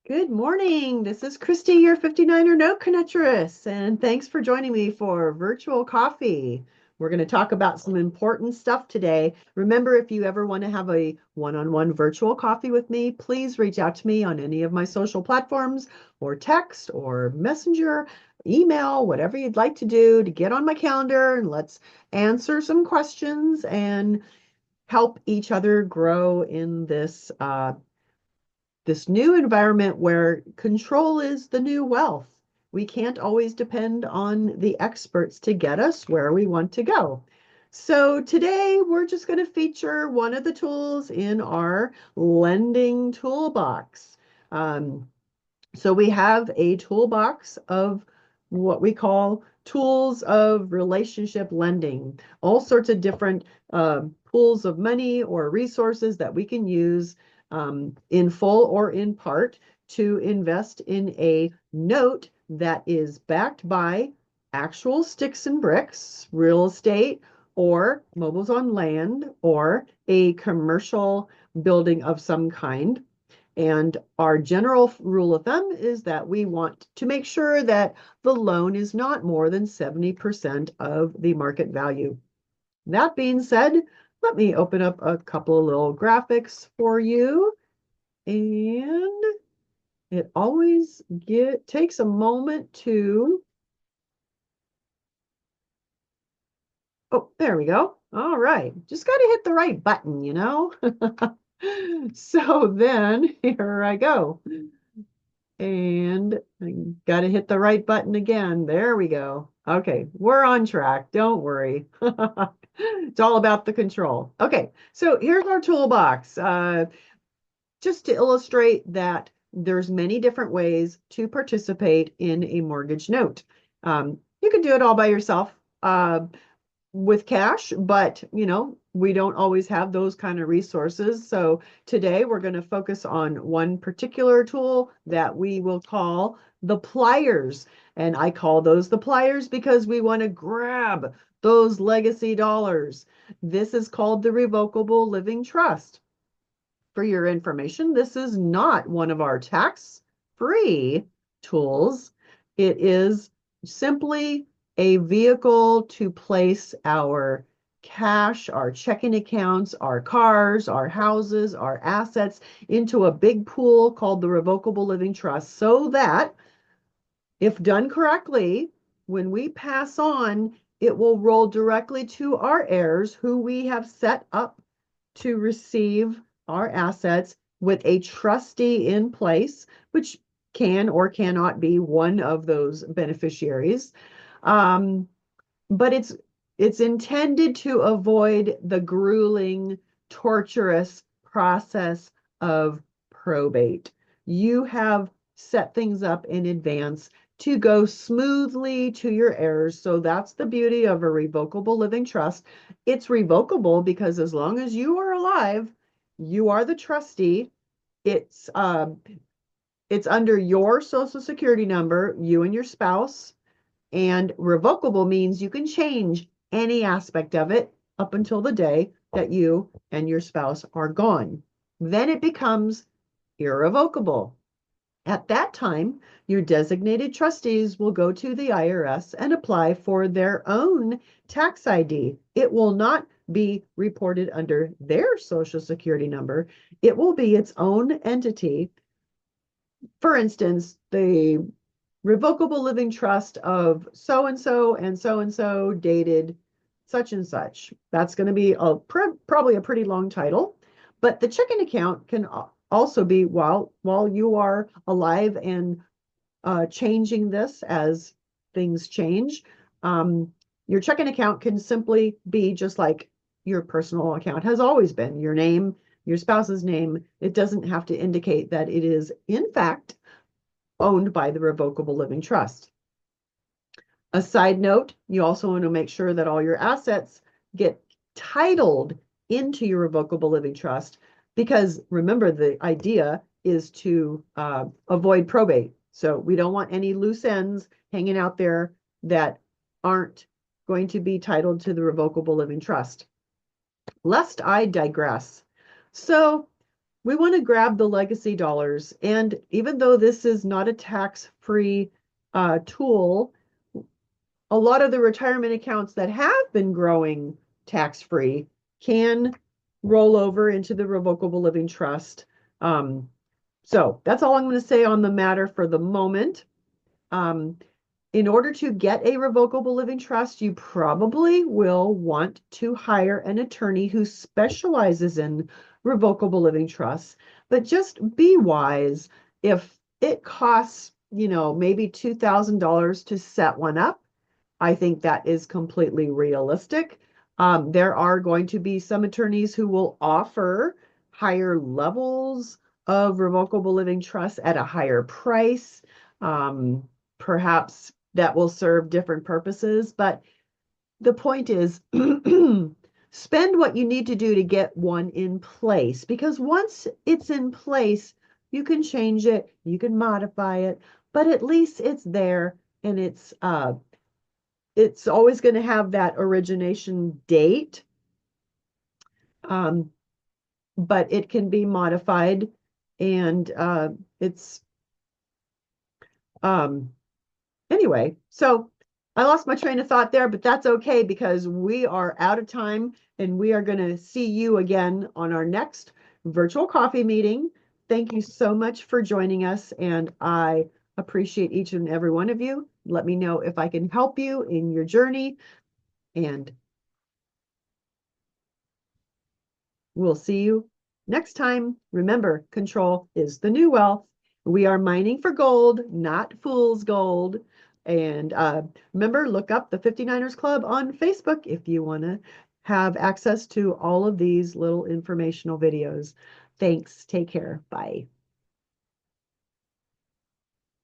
Good morning. This is Christy, your 59er Note Connectress, and thanks for joining me for virtual coffee. We're going to talk about some important stuff today. Remember, if you ever want to have a one-on-one virtual coffee with me, please reach out to me on any of my social platforms or text or messenger, email, whatever you'd like to do to get on my calendar and let's answer some questions and help each other grow in this new environment where control is the new wealth. We can't always depend on the experts to get us where we want to go. So today we're just going to feature one of the tools in our lending toolbox. Um, so we have a toolbox of what we call tools of relationship lending, all sorts of different pools of money or resources that we can use in full or in part to invest in a note that is backed by actual sticks and bricks, real estate, or mobiles on land, or a commercial building of some kind. And our general rule of thumb is that we want to make sure that the loan is not more than 70% of the market value. That being said, let me open up a couple of little graphics for you. And it always takes a moment to, oh, there we go. All right. Just got to hit the right button, you know? So then here I go. And I got to hit the right button again. There we go. Okay, we're on track. Don't worry. It's all about the control. Okay, so here's our toolbox. Just to illustrate that there's many different ways to participate in a mortgage note. You can do it all by yourself. With cash, but we don't always have those kind of resources. So today we're going to focus on one particular tool that we will call the pliers. And I call those the pliers because we want to grab those legacy dollars. This is called the Revocable Living Trust. For your information, this is not one of our tax-free tools. It is simply a vehicle to place our cash, our checking accounts, our cars, our houses, our assets into a big pool called the Revocable Living Trust so that if done correctly, when we pass on, it will roll directly to our heirs who we have set up to receive our assets with a trustee in place, which can or cannot be one of those beneficiaries. Um, but it's intended to avoid the grueling, torturous process of probate. You have set things up in advance to go smoothly to your heirs. So that's the beauty of a revocable living trust. It's revocable because as long as you are alive, you are the trustee. It's it's under your social security number, you and your spouse. And revocable means you can change any aspect of it up until the day that you and your spouse are gone. Then it becomes irrevocable. At that time, your designated trustees will go to the IRS and apply for their own tax ID. It will not be reported under their social security number. It will be its own entity. For instance, the Revocable Living Trust of so and so dated such and such. That's going to be probably a pretty long title, but the checking account can also be while you are alive and changing this as things change. Um, your checking account can simply be just like your personal account has always been, your name, your spouse's name. It doesn't have to indicate that it is, in fact, owned by the Revocable Living Trust. A side note, you also want to make sure that all your assets get titled into your Revocable Living Trust because remember, the idea is to avoid probate. So we don't want any loose ends hanging out there that aren't going to be titled to the Revocable Living Trust. Lest I digress. So we want to grab the legacy dollars. And even though this is not a tax-free tool, a lot of the retirement accounts that have been growing tax-free can roll over into the Revocable Living Trust. So that's all I'm going to say on the matter for the moment. Um, in order to get a revocable living trust, you probably will want to hire an attorney who specializes in revocable living trusts. But just be wise. If it costs, maybe $2,000 to set one up, I think that is completely realistic. There are going to be some attorneys who will offer higher levels of revocable living trust at a higher price. Perhaps that will serve different purposes, but the point is spend what you need to do to get one in place, because once it's in place, you can change it, you can modify it, but at least it's there, and it's always going to have that origination date, um, but it can be modified, and it's um, anyway. So I lost my train of thought there, but that's okay because we are out of time, and we are going to see you again on our next virtual coffee meeting. Thank you so much for joining us, and I appreciate each and every one of you. Let me know if I can help you in your journey, and we'll see you next time. Remember, control is the new wealth. We are mining for gold, not fool's gold. And remember, look up the 59ers Club on Facebook if you want to have access to all of these little informational videos. Thanks. Take care. Bye.